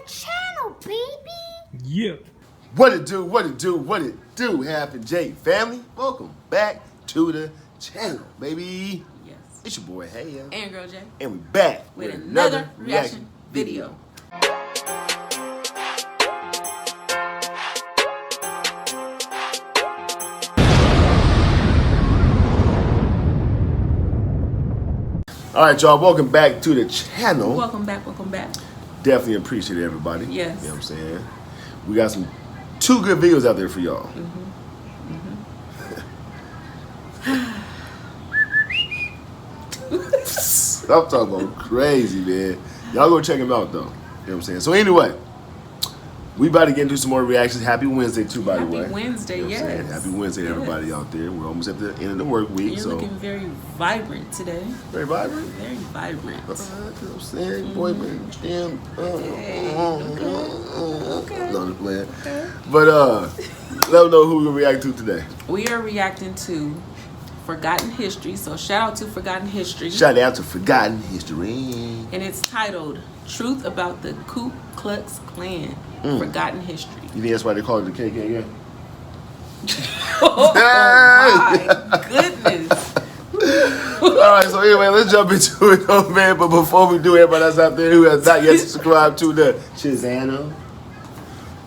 channel, baby. Yeah. What it do, Half and J family. Welcome back to the channel, baby. Yes. It's your boy, Hey, And Girl J. and we back With another reaction video. All right, y'all, welcome back to the channel. Welcome back. Definitely appreciate everybody. Yes. You know what I'm saying? We got two good videos out there for y'all. I'm talking about crazy, man. Y'all go check them out, though. You know what I'm saying? So anyway, we about to get into some more reactions. Happy Wednesday, too, by the way. Happy Wednesday, You know what I'm saying? yes. Happy Wednesday, everybody out there. We're almost at the end of the work week. You're looking very vibrant today. Very vibrant? Very vibrant. You know what I'm saying? Boyfriend, gym. Okay. No, I'm playing. But let them know who we're reacting to today. We are reacting to Forgotten History. So shout out to Forgotten History. Shout out to Forgotten History. And it's titled Truth About the Klux Klan. Forgotten History. You think that's why they call it the KKK? Oh my goodness. Alright, so anyway, let's jump into it, though, man. But before we do, everybody that's out there who has not yet subscribed to the Shazano,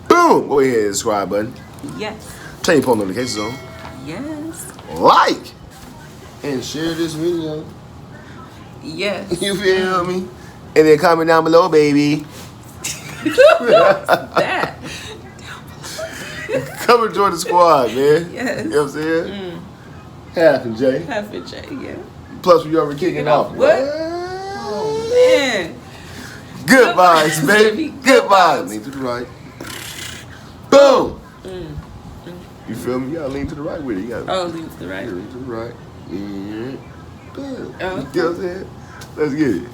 boom! Go ahead and subscribe button. Yes. Turn your phone notifications on. Yes. Like and share this video. Yes. You feel me? And then comment down below, baby. That. Come and join the squad, man. Yes. You know what I'm saying? Half and J. Half a J, yeah. Plus, we already kicking off. What? Oh, man. Good vibes, baby. Good vibes. Lean to the right. Boom. You feel me? You gotta lean to the right with it. You gotta Lean to the right. lean to the right. And boom. Oh. You know what I'm saying? Let's get it.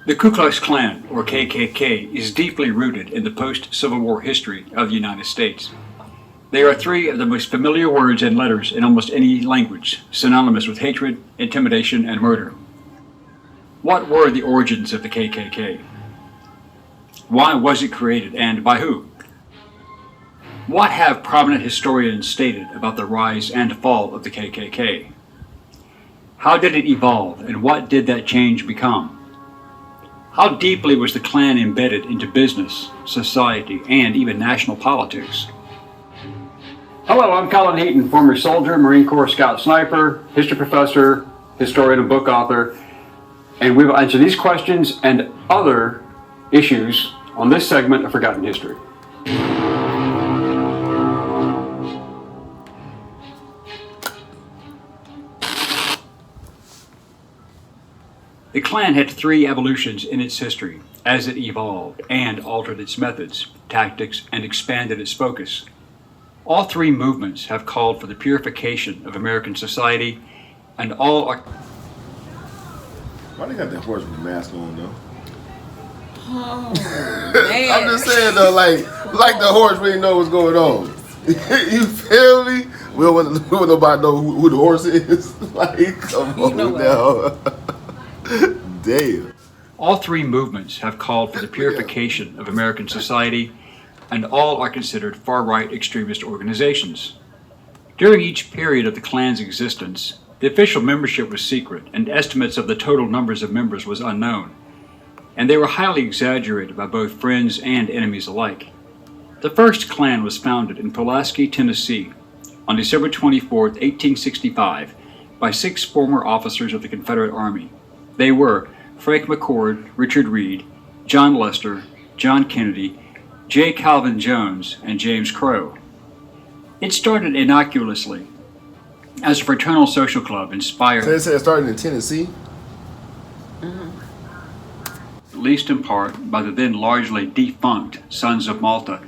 The Ku Klux Klan, or KKK, is deeply rooted in the post-Civil War history of the United States. They are three of the most familiar words and letters in almost any language, synonymous with hatred, intimidation, and murder. What were the origins of the KKK? Why was it created, and by who? What have prominent historians stated about the rise and fall of the KKK? How did it evolve, and what did that change become? How deeply was the Klan embedded into business, society, and even national politics? Hello, I'm Colin Heaton, former soldier, Marine Corps Scout Sniper, history professor, historian, and book author, and we will answer these questions and other issues on this segment of Forgotten History. The Klan had three evolutions in its history as it evolved and altered its methods, tactics, and expanded its focus. All three movements have called for the purification of American society, and all are... Why they got that horse with the mask on, though? Oh, man. I'm just saying, though, like the horse really know what's going on. You feel me? We don't want nobody to know who the horse is. Like, come on now. Damn. All three movements have called for the purification of American society, and all are considered far-right extremist organizations. During each period of the Klan's existence, the official membership was secret, and estimates of the total numbers of members was unknown, and they were highly exaggerated by both friends and enemies alike. The first Klan was founded in Pulaski, Tennessee, on December 24, 1865, by 6 former officers of the Confederate Army. They were Frank McCord, Richard Reed, John Lester, John Kennedy, J. Calvin Jones, and James Crow. It started innocuously as a fraternal social club inspired, So they said it started in Tennessee? at least in part, by the then largely defunct Sons of Malta,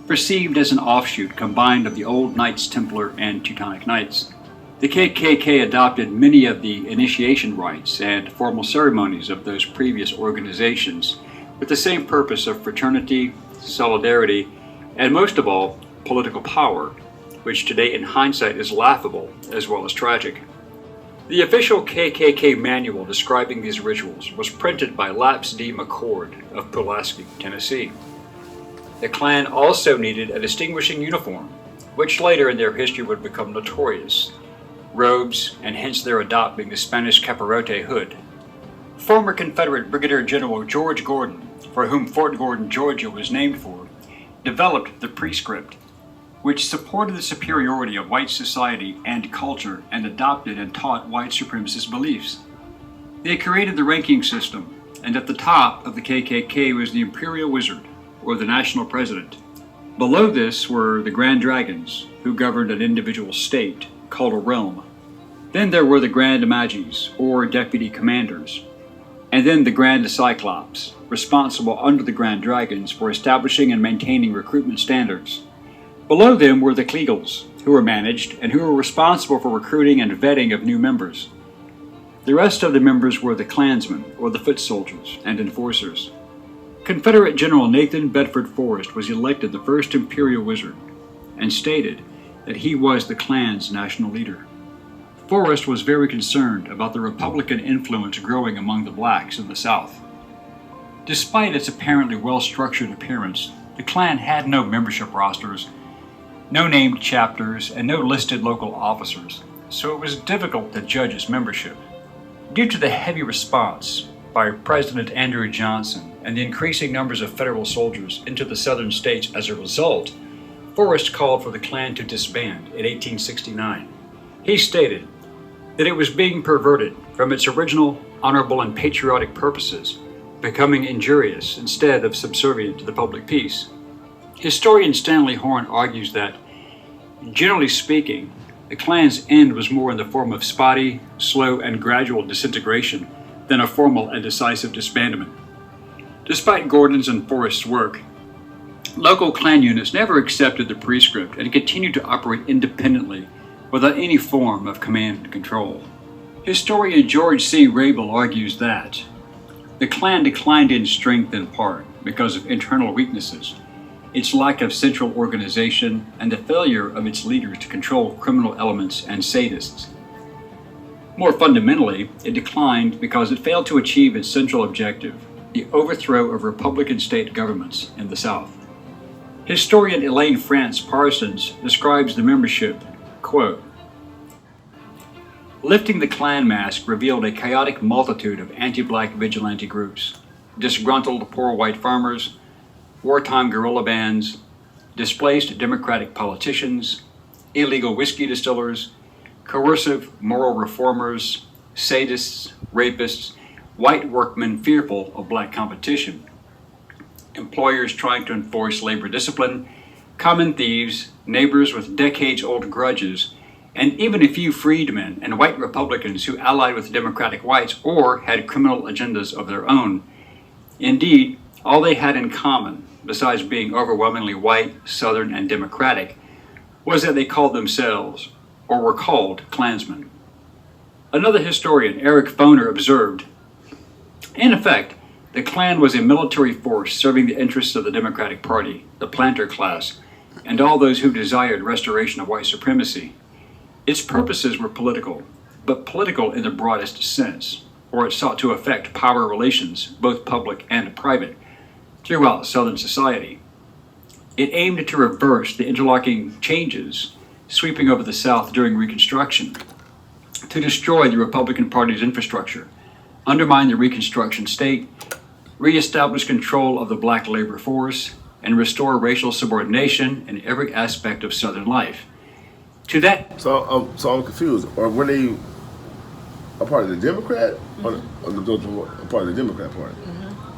perceived as an offshoot combined of the old Knights Templar and Teutonic Knights. The KKK adopted many of the initiation rites and formal ceremonies of those previous organizations with the same purpose of fraternity, solidarity, and most of all, political power, which today in hindsight is laughable as well as tragic. The official KKK manual describing these rituals was printed by Laps D. McCord of Pulaski, Tennessee. The Klan also needed a distinguishing uniform, which later in their history would become notorious: robes, and hence their adopting the Spanish capirote hood. Former Confederate Brigadier General George Gordon, for whom Fort Gordon, Georgia was named for, developed the prescript, which supported the superiority of white society and culture and adopted and taught white supremacist beliefs. They created the ranking system, and at the top of the KKK was the Imperial Wizard, or the National President. Below this were the Grand Dragons, who governed an individual state, called a realm. Then there were the Grand Magis, or Deputy Commanders, and then the Grand Cyclops, responsible under the Grand Dragons for establishing and maintaining recruitment standards. Below them were the Kleagles, who were managed and who were responsible for recruiting and vetting of new members. The rest of the members were the Klansmen, or the foot soldiers, and enforcers. Confederate General Nathan Bedford Forrest was elected the first Imperial Wizard, and stated that he was the Klan's national leader. Forrest was very concerned about the Republican influence growing among the blacks in the South. Despite its apparently well-structured appearance, the Klan had no membership rosters, no named chapters, and no listed local officers, so it was difficult to judge its membership. Due to the heavy response by President Andrew Johnson and the increasing numbers of federal soldiers into the southern states as a result, Forrest called for the Klan to disband in 1869. He stated that it was being perverted from its original honorable and patriotic purposes, becoming injurious instead of subservient to the public peace. Historian Stanley Horn argues that, generally speaking, the Klan's end was more in the form of spotty, slow, and gradual disintegration than a formal and decisive disbandment. Despite Gordon's and Forrest's work, local Klan units never accepted the prescript and continued to operate independently without any form of command and control. Historian George C. Rabel argues that the Klan declined in strength in part because of internal weaknesses, its lack of central organization, and the failure of its leaders to control criminal elements and sadists. More fundamentally, it declined because it failed to achieve its central objective, the overthrow of Republican state governments in the South. Historian Elaine France Parsons describes the membership, quote, "Lifting the Klan mask revealed a chaotic multitude of anti-black vigilante groups, disgruntled poor white farmers, wartime guerrilla bands, displaced Democratic politicians, illegal whiskey distillers, coercive moral reformers, sadists, rapists, white workmen fearful of black competition, employers trying to enforce labor discipline, common thieves, neighbors with decades-old grudges, and even a few freedmen and white Republicans who allied with Democratic whites or had criminal agendas of their own. Indeed, all they had in common, besides being overwhelmingly white, Southern, and Democratic, was that they called themselves, or were called, Klansmen." Another historian, Eric Foner, observed, "In effect, the Klan was a military force serving the interests of the Democratic Party, the planter class, and all those who desired restoration of white supremacy. Its purposes were political, but political in the broadest sense, for it sought to affect power relations, both public and private, throughout Southern society. It aimed to reverse the interlocking changes sweeping over the South during Reconstruction, to destroy the Republican Party's infrastructure, undermine the Reconstruction state, re-establish control of the black labor force, and restore racial subordination in every aspect of Southern life. To that..." So I'm confused. Or were they a part of the Democrat, or a part of the Democrat Party?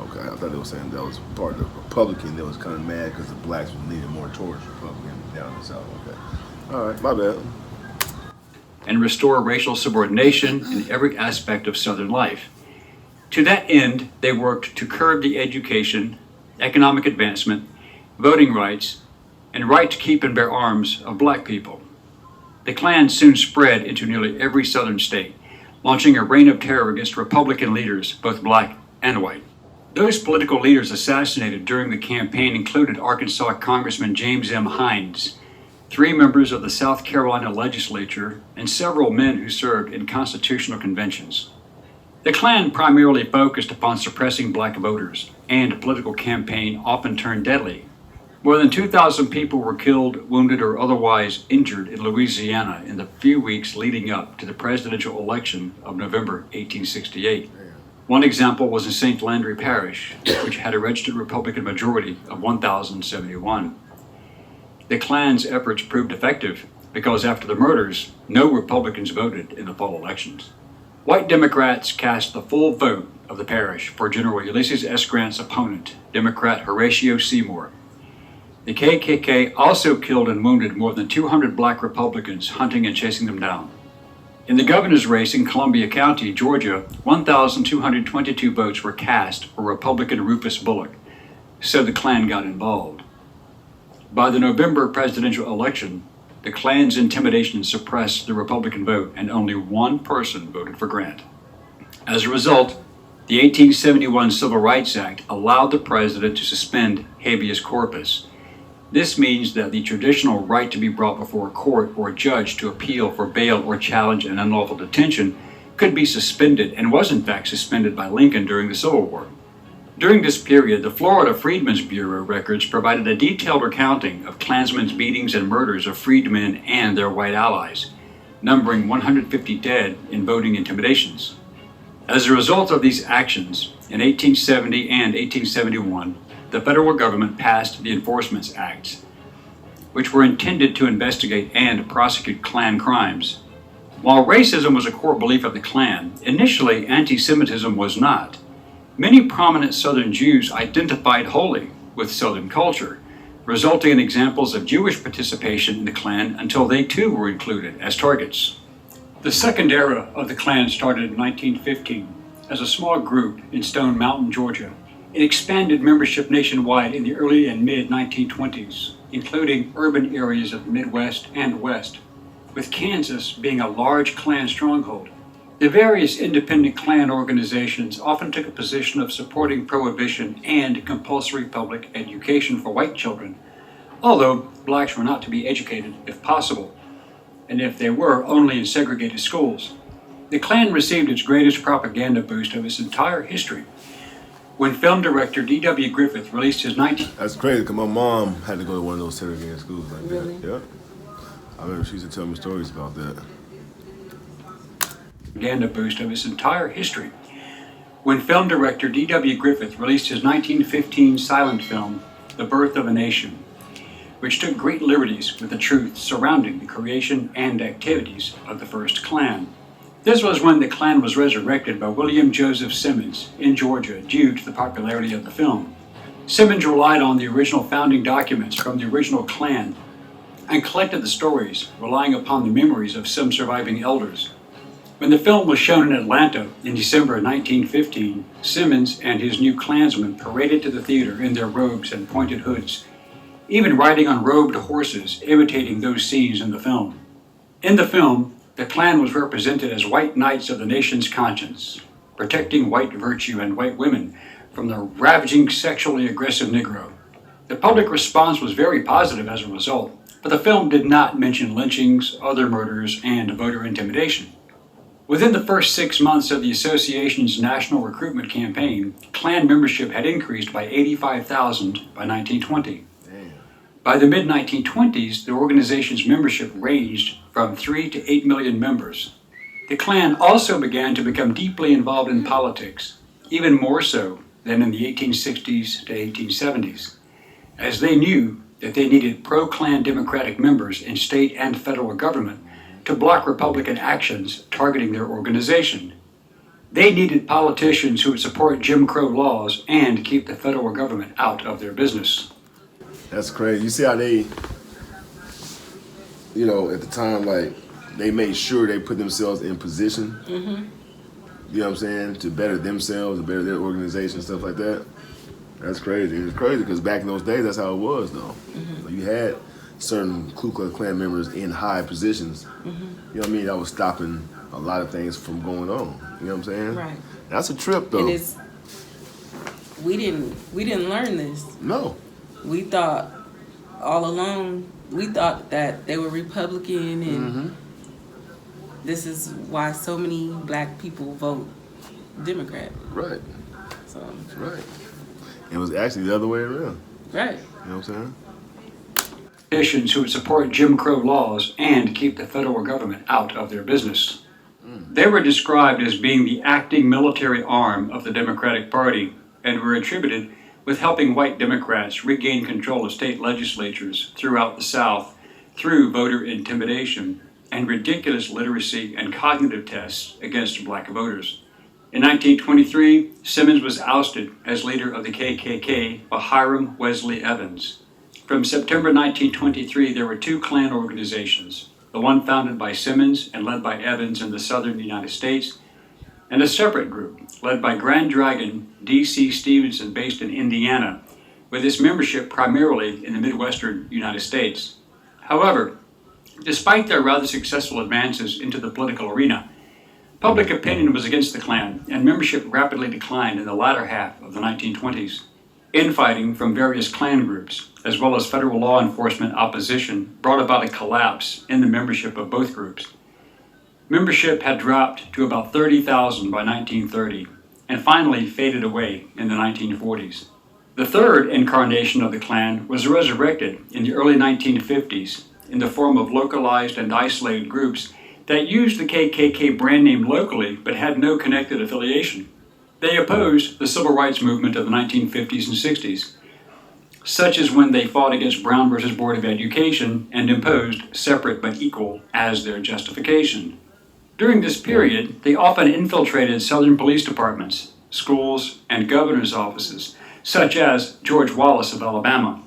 Okay, I thought they were saying that was part of the Republican. They was kind of mad because the blacks were leaning more towards Republican down in the South. Okay, all right, my bad. "And restore racial subordination in every aspect of Southern life. To that end, they worked to curb the education, economic advancement, voting rights, and right to keep and bear arms of black people. The Klan soon spread into nearly every Southern state, launching a reign of terror against Republican leaders, both black and white. Those political leaders assassinated during the campaign included Arkansas Congressman James M. Hines, 3 members of the South Carolina legislature, and several men who served in constitutional conventions. The Klan primarily focused upon suppressing black voters, and a political campaign often turned deadly. More than 2,000 people were killed, wounded, or otherwise injured in Louisiana in the few weeks leading up to the presidential election of November 1868. One example was in St. Landry Parish, which had a registered Republican majority of 1,071. The Klan's efforts proved effective because after the murders, no Republicans voted in the fall elections. White Democrats cast the full vote of the parish for General Ulysses S. Grant's opponent, Democrat Horatio Seymour. The KKK also killed and wounded more than 200 black Republicans, hunting and chasing them down. In the governor's race in Columbia County, Georgia, 1,222 votes were cast for Republican Rufus Bullock, so the Klan got involved. By the November presidential election, the Klan's intimidation suppressed the Republican vote, and only one person voted for Grant. As a result, the 1871 Civil Rights Act allowed the president to suspend habeas corpus. This means that the traditional right to be brought before a court or a judge to appeal for bail or challenge an unlawful detention could be suspended, and was in fact suspended by Lincoln during the Civil War. During this period, the Florida Freedmen's Bureau records provided a detailed recounting of Klansmen's beatings and murders of freedmen and their white allies, numbering 150 dead in voting intimidations. As a result of these actions, in 1870 and 1871, the federal government passed the Enforcement Acts, which were intended to investigate and prosecute Klan crimes. While racism was a core belief of the Klan, initially anti-Semitism was not. Many prominent Southern Jews identified wholly with Southern culture, resulting in examples of Jewish participation in the Klan until they too were included as targets. The second era of the Klan started in 1915 as a small group in Stone Mountain, Georgia. It expanded membership nationwide in the early and mid-1920s, including urban areas of the Midwest and West, with Kansas being a large Klan stronghold. The various independent Klan organizations often took a position of supporting prohibition and compulsory public education for white children, although blacks were not to be educated if possible, and if they were, only in segregated schools. The Klan received its greatest propaganda boost of its entire history when film director D.W. Griffith released his 19... That's crazy, because my mom had to go to one of those segregated schools like Really? that. Yep. I remember she used to tell me stories about that. propaganda boost of its entire history when film director D.W. Griffith released his 1915 silent film, The Birth of a Nation, which took great liberties with the truth surrounding the creation and activities of the first Klan. This was when the Klan was resurrected by William Joseph Simmons in Georgia due to the popularity of the film. Simmons relied on the original founding documents from the original Klan and collected the stories, relying upon the memories of some surviving elders. When the film was shown in Atlanta in December 1915, Simmons and his new Klansmen paraded to the theater in their robes and pointed hoods, even riding on robed horses, imitating those scenes in the film. In the film, the Klan was represented as white knights of the nation's conscience, protecting white virtue and white women from the ravaging sexually aggressive Negro. The public response was very positive as a result, but the film did not mention lynchings, other murders, and voter intimidation. Within the first 6 months of the association's national recruitment campaign, Klan membership had increased by 85,000 by 1920. By the mid-1920s, the organization's membership ranged from 3 to 8 million members. The Klan also began to become deeply involved in politics, even more so than in the 1860s to 1870s, as they knew that they needed pro-Klan Democratic members in state and federal government to block Republican actions targeting their organization. They needed politicians who would support Jim Crow laws and keep the federal government out of their business. That's crazy. You see how they, at the time, like, they made sure they put themselves in position, you know what I'm saying, to better themselves, to better their organization, stuff like that. That's crazy. It's crazy because back in those days, that's how it was, though. You had certain Ku Klux Klan members in high positions, you know what I mean, that was stopping a lot of things from going on, you know what I'm saying? Right. That's a trip, though. And we didn't learn this. No. We thought all along we thought that they were Republican, and this is why so many black people vote Democrat. Right. So Right. It was actually the other way around. right. You know what I'm saying? Politicians who would support Jim Crow laws and keep the federal government out of their business. They were described as being the acting military arm of the Democratic Party and were attributed with helping white Democrats regain control of state legislatures throughout the South through voter intimidation and ridiculous literacy and cognitive tests against black voters. In 1923, Simmons was ousted as leader of the KKK by Hiram Wesley Evans. From September 1923, there were two Klan organizations, the one founded by Simmons and led by Evans in the southern United States, and a separate group led by Grand Dragon D.C. Stevenson based in Indiana, with its membership primarily in the Midwestern United States. However, despite their rather successful advances into the political arena, public opinion was against the Klan, and membership rapidly declined in the latter half of the 1920s. Infighting from various Klan groups, as well as federal law enforcement opposition, brought about a collapse in the membership of both groups. Membership had dropped to about 30,000 by 1930, and finally faded away in the 1940s. The third incarnation of the Klan was resurrected in the early 1950s in the form of localized and isolated groups that used the KKK brand name locally but had no connected affiliation. They opposed the civil rights movement of the 1950s and 60s, such as when they fought against Brown versus Board of Education and imposed separate but equal as their justification. During this period, they often infiltrated Southern police departments, schools, and governor's offices, such as George Wallace of Alabama.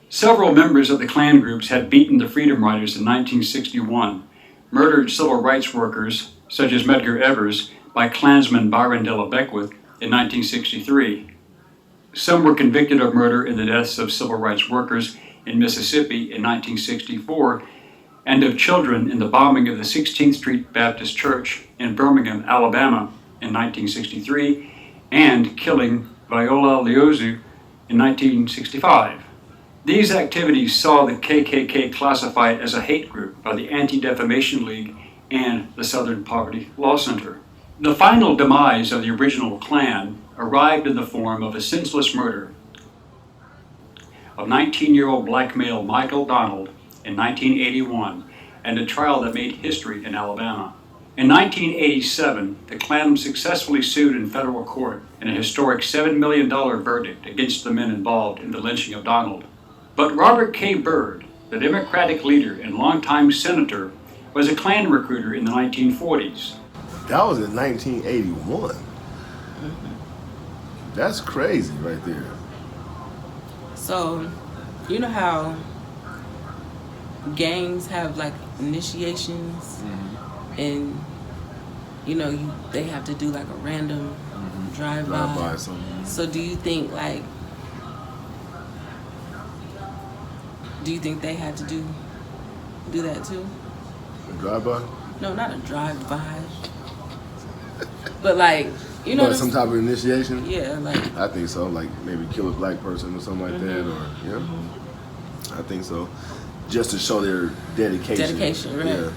Several members of the Klan groups had beaten the Freedom Riders in 1961, murdered civil rights workers, such as Medgar Evers, by Klansman Byron Della Beckwith in 1963. Some were convicted of murder in the deaths of civil rights workers in Mississippi in 1964 and of children in the bombing of the 16th Street Baptist Church in Birmingham, Alabama in 1963 and killing Viola Liuzzi in 1965. These activities saw the KKK classified as a hate group by the Anti-Defamation League and the Southern Poverty Law Center. The final demise of the original Klan arrived in the form of a senseless murder of 19-year-old black male Michael Donald in 1981 and a trial that made history in Alabama. In 1987, the Klan successfully sued in federal court in a historic $7 million verdict against the men involved in the lynching of Donald. But Robert K. Byrd, the Democratic leader and longtime senator, was a Klan recruiter in the 1940s. That was in 1981. That's crazy right there. So, you know how gangs have like initiations, and you know they have to do like a random drive-by. Something. So, do you think they had to do that too? A drive-by? No, not a drive-by. But like, you know, But some type of initiation? yeah, like I think so. Like maybe kill a black person or something like that, or yeah. I think so. Just to show their dedication. Dedication, right?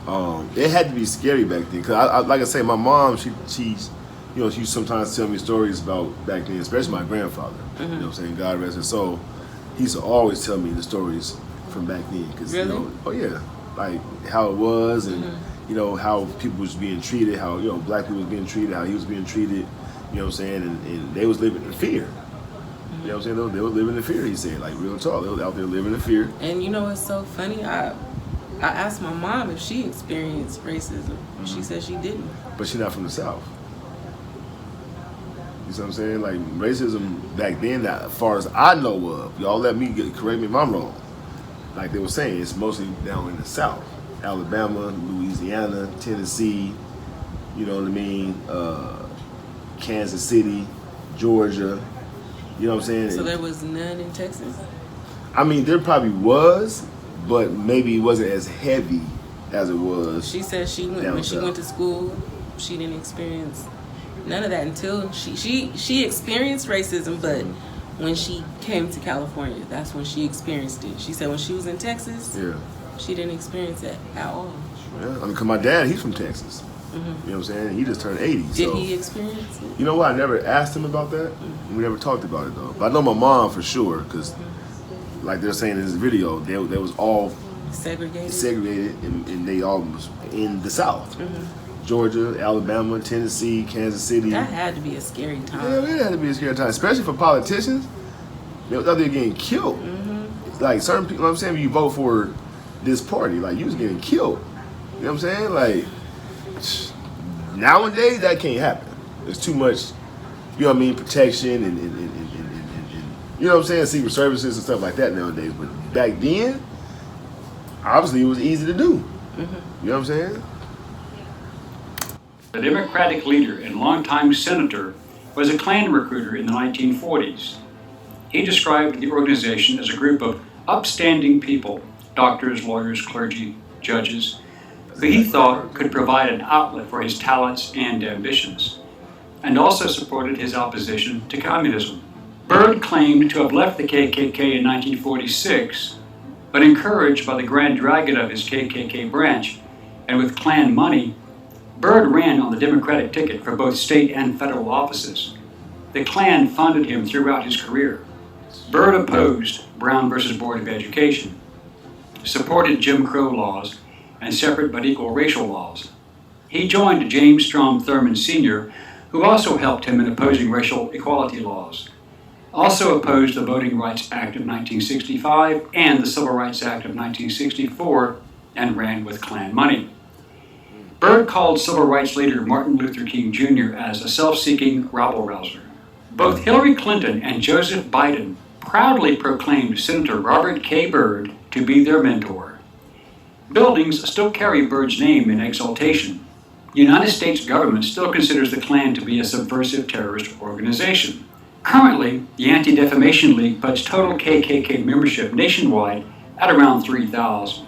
Yeah. It had to be scary back then, cause I like I say, my mom, she's, you know, she sometimes tell me stories about back then, especially my grandfather. You know what I'm saying? God rest his soul. He used to always tell me the stories from back then, cause really? you know, oh yeah, like how it was and. You know, how people was being treated, how, you know, black people was being treated, how he was being treated, you know what I'm saying, and they was living in fear. You know what I'm saying? They were living in fear, he said, like real talk. They was out there living in fear. And you know what's so funny? I asked my mom if she experienced racism. She said she didn't. But she's not from the South. You see what I'm saying? Like racism back then, as far as I know of, y'all let me correct me if I'm wrong. Like they were saying, it's mostly down in the South. Alabama, Louisiana, Tennessee, you know what I mean, Kansas City, Georgia, you know what I'm saying? So there was none in Texas? I mean, there probably was, but maybe it wasn't as heavy as it was. She said when she went to school, she didn't experience none of that until she experienced racism, but when she came to California. That's when she experienced it. She said when she was in Texas, Yeah. she didn't experience it at all. Yeah. I mean, cause my dad, he's from Texas. You know what I'm saying? He just turned 80. Did he experience it? You know what? I never asked him about that. We never talked about it though. But I know my mom for sure, because like they're saying in this video, they was all Segregated. and they all was in the South. Georgia, Alabama, Tennessee, Kansas City. That had to be a scary time. Yeah, it had to be a scary time, especially for politicians. They was out there getting killed. Like certain people, you know what I'm saying, when you vote for this party, like you was getting killed. You know what I'm saying? Like nowadays that can't happen. There's too much, you know what I mean, protection and you know what I'm saying, secret services and stuff like that nowadays. But back then, obviously it was easy to do. You know what I'm saying? The Democratic leader and longtime senator was a Klan recruiter in the 1940s. He described the organization as a group of upstanding people, doctors, lawyers, clergy, judges, who he thought could provide an outlet for his talents and ambitions, and also supported his opposition to communism. Byrd claimed to have left the KKK in 1946, but encouraged by the Grand Dragon of his KKK branch, and with Klan money, Byrd ran on the Democratic ticket for both state and federal offices. The Klan funded him throughout his career. Byrd opposed Brown versus Board of Education, supported Jim Crow laws, and separate but equal racial laws. He joined James Strom Thurmond Sr., who also helped him in opposing racial equality laws. Also opposed the Voting Rights Act of 1965 and the Civil Rights Act of 1964, and ran with Klan money. Byrd called civil rights leader Martin Luther King Jr. as a self-seeking rabble-rouser. Both Hillary Clinton and Joseph Biden proudly proclaimed Senator Robert K. Byrd to be their mentor. Buildings still carry Byrd's name in exaltation. The United States government still considers the Klan to be a subversive terrorist organization. Currently, the Anti-Defamation League puts total KKK membership nationwide at around 3,000.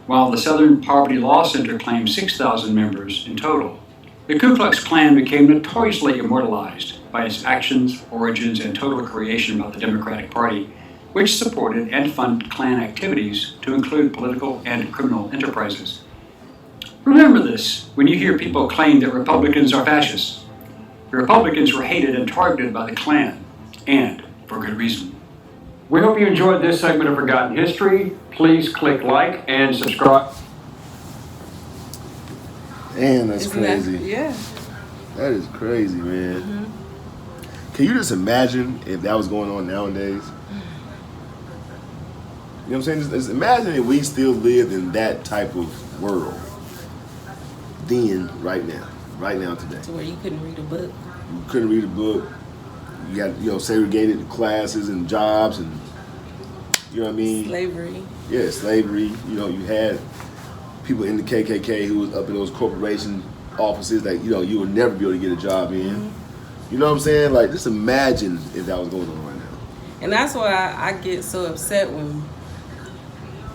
While the Southern Poverty Law Center claims 6,000 members in total. The Ku Klux Klan became notoriously immortalized by its actions, origins, and total creation by the Democratic Party, which supported and funded Klan activities to include political and criminal enterprises. Remember this when you hear people claim that Republicans are fascists. Republicans were hated and targeted by the Klan, and for good reason. We hope you enjoyed this segment of Forgotten History. Please click like and subscribe. Man, that's Isn't crazy. Yeah. That is crazy, man. Can you just imagine if that was going on nowadays? You know what I'm saying? Just imagine if we still lived in that type of world. Then, right now, today. To where you couldn't read a book. You couldn't read a book. You got, you know, segregated classes and jobs and, you know what I mean? Slavery. Yeah, slavery. You know, you had people in the KKK who was up in those corporation offices that, you know, you would never be able to get a job in. You know what I'm saying? Like, just imagine if that was going on right now. And that's why I get so upset when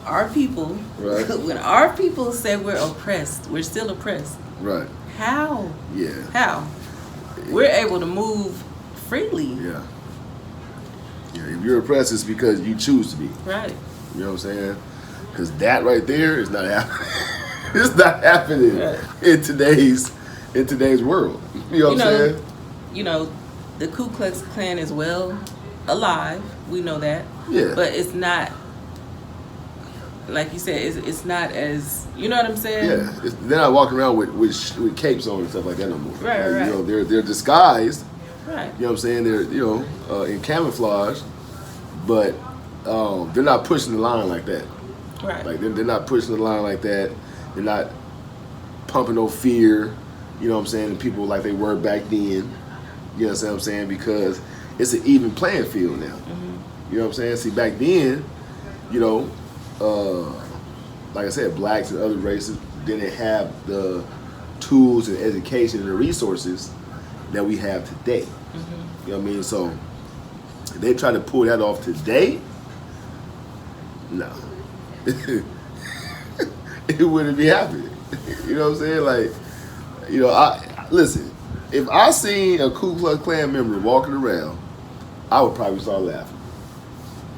our people, Right. when our people say we're oppressed, we're still oppressed. Right. How? Yeah. How? We're able to move freely. Yeah. Yeah. If you're oppressed, it's because you choose to be. Right. You know what I'm saying? Because that right there is not happening. It's not happening in today's world. You know what I'm saying? You know, the Ku Klux Klan is well alive. We know that. Yeah. But it's not, like you said, it's not as, you know what I'm saying? Yeah. They're not walking around with capes on and stuff like that no more. Right, like, right. You know, they're disguised. Right. You know what I'm saying? They're, you know, in camouflage, but they're not pushing the line like that. Right. Like, they're not pushing the line like that. They're not pumping no fear, you know what I'm saying, and people like they were back then. You know what I'm saying? Because it's an even playing field now. You know what I'm saying? See, back then, you know, like I said, blacks and other races didn't have the tools and education and the resources that we have today. You know what I mean? So if they try to pull that off today, no. It wouldn't be happening. You know what I'm saying? Like, you know, listen, if I seen a Ku Klux Klan member walking around, I would probably start laughing.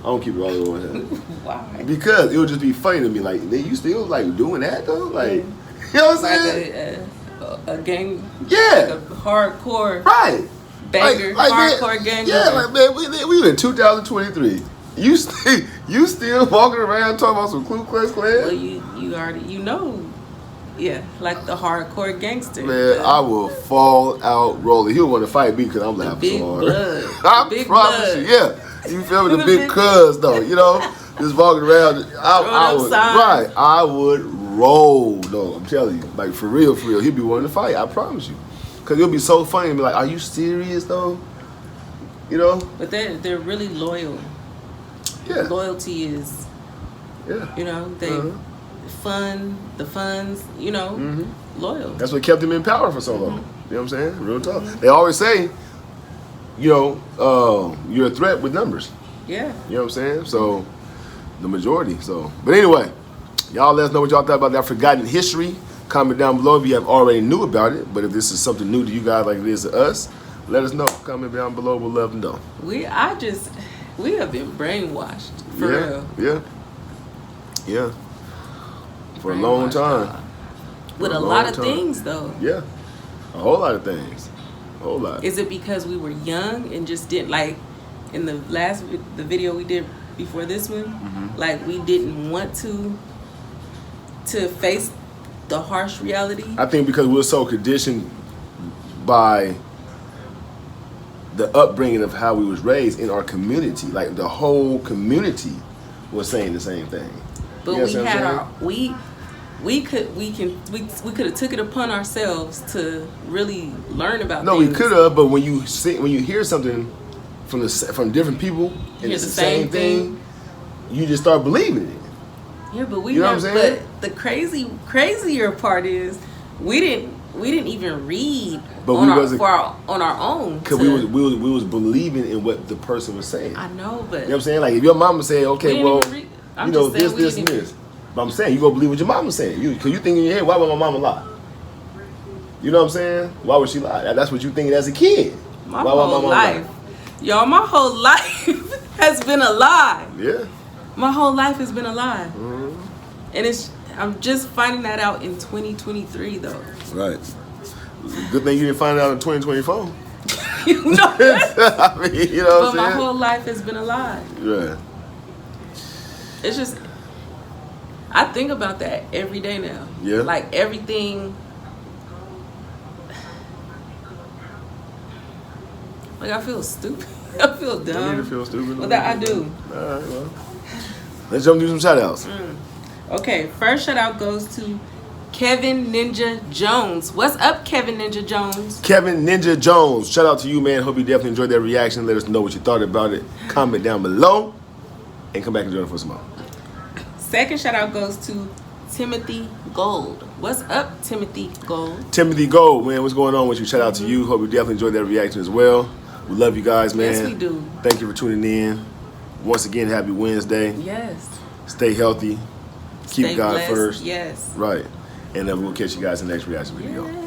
I don't keep it all the way in my head. Why? Because it would just be funny to me. Like, you still like doing that though? Like, you know what I'm saying? Like a gang. Yeah. Like a hardcore. Right. Banger. Hardcore gang. Yeah, like man, we in 2023. You still walking around talking about some Klux Klan? Well, you already know. Yeah, like the hardcore gangster. Man, I will fall out rolling. He'll want to fight me because I'm laughing so hard. Blood. I promise you, yeah. You feel me? The big cuz though, you know, just walking around. I would roll though. I'm telling you, like for real, he'd be wanting to fight. I promise you, because it'll be so funny. And be like, are you serious though? You know? But they're really loyal. Yeah. Loyalty is. Yeah. You know they. The funds, you know, loyal. That's what kept them in power for so long. You know what I'm saying? Real talk. They always say, you know, you're a threat with numbers. Yeah. You know what I'm saying? So, the majority. So, but anyway, y'all let us know what y'all thought about that forgotten history. Comment down below if you have already knew about it. But if this is something new to you guys like it is to us, let us know. Comment down below. We'll love to know. We have been brainwashed for real. Yeah. For a long time. With a lot of things, though. Yeah. A whole lot of things. A whole lot. Is it because we were young and just didn't, like, in the video we did before this one, like, we didn't want to face the harsh reality? I think because we're so conditioned by the upbringing of how we was raised in our community. Like, the whole community was saying the same thing. But we had we could have took it upon ourselves to really learn about things. No, we could have, but when you hear something from different people and it's the same thing, you just start believing it. Yeah, but you know what I'm saying? But the crazier part is we didn't even read on our own. Because we was believing in what the person was saying. I know, but you know what I'm saying? Like if your mama say, okay, well, you know this and this. But I'm saying you go believe what your mama saying. Because you think in your head, why would my mama lie? You know what I'm saying? Why would she lie? That's what you thinking as a kid. My whole life. Y'all, my whole life has been a lie. Yeah. My whole life has been a lie. And I'm just finding that out in 2023 though. Right. Good thing you didn't find out in 2024. You know I mean, you know what I'm saying? But my whole life has been a lie. Yeah. It's just, I think about that every day now. Yeah. Like everything. Like I feel stupid. I feel dumb. You need to feel stupid. Well, that I do. All right, well. Let's jump into some shout outs. Okay, first shout out goes to Kevin Ninja Jones. What's up, Kevin Ninja Jones? Kevin Ninja Jones. Shout out to you, man. Hope you definitely enjoyed that reaction. Let us know what you thought about it. Comment down below. And come back and join us for some more. Second shout out goes to Timothy Gold. What's up, Timothy Gold? Timothy Gold, man. What's going on with you? Shout out to you. Hope you definitely enjoyed that reaction as well. We love you guys, man. Yes, we do. Thank you for tuning in. Once again, happy Wednesday. Yes. Stay healthy. Keep God blessed. first. Yes. Right. And then we'll catch you guys in the next reaction video. Yes.